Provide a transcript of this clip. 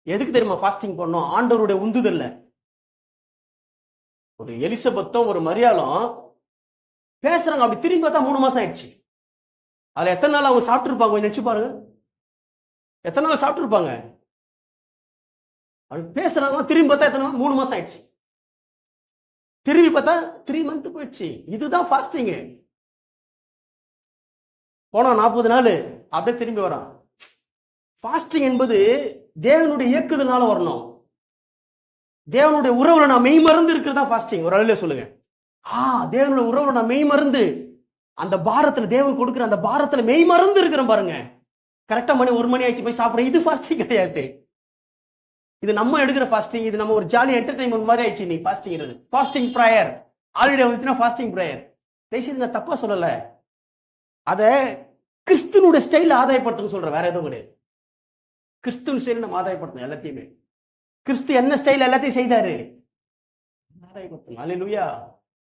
எதுக்கு தெரியுமா ஃபாஸ்டிங் பண்ணோம்? ஆண்டவருடைய உந்துதல்ல. ஒரு எலிசபெத்தும் ஒரு மரியாளும் பேசுறாங்க, அப்படி திரும்பி பார்த்தா 3 மாசம் ஆயிடுச்சு. அதுல எத்தனை நாள் அவங்க சாப்பிட்டு இருப்பாங்க கொஞ்சம் நினைச்சு பாருங்க. எத்தனை நாள் சாப்பிட்டு இருப்பாங்க? அப்படி பேசுறாங்க, திரும்பி பார்த்தா எத்தனை நாள்? 3 மாசம் ஆயிடுச்சு. திரும்பி பார்த்தா 3 மந்த் போயிடுச்சு. இதுதான் ஃபாஸ்டிங். போனா 40 நாள் அப்படியே திரும்பி வரான். ஃபாஸ்டிங் என்பது தேவனுடைய இயக்குதல்னால வரணும். தேவனுடைய உறவுல நான் மெய் மறந்து இருக்கிறதா ஃபாஸ்டிங். ஒரு அழில சொல்லுங்க. தேவனுடைய உறவுல நான் மெய் மறந்து, அந்த பாரத்துல தேவன் கொடுக்கிற அந்த பாரத்துல மெய் மறந்து இருக்கிறேன் பாருங்க. கரெக்டா 1 மணி ஆயிடுச்சு போய் சாப்பிடுறேன். இது ஃபாஸ்டிங் கிடையாது. இது நம்ம எடுக்கிற ஃபாஸ்டிங். இது நம்ம ஒரு ஜாலி என்டர்டைன்மெண்ட் மாதிரி ஆயிடுச்சு. நீ ஃபாஸ்டிங் ஃபாஸ்டிங் ப்ரேயர் ஆல்ரெடி வந்துச்சுன்னா ஃபாஸ்டிங் ப்ரேயர். தயவுசெய்து நான் தப்பா சொல்லல. அத கிறிஸ்துவனுடைய ஸ்டைல் ஆதாயப்படுத்தணும்னு சொல்றேன், வேற எதுவும் கிடையாது. கிறிஸ்துவ ஸ்டைல் நம்ம ஆதாயப்படுத்தணும் எல்லாத்தையுமே. கிறிஸ்து என்ன ஸ்டைல் எல்லாத்தையும் செய்தாரு, ஆதாயப்படுத்தணும். அல்லேலூயா.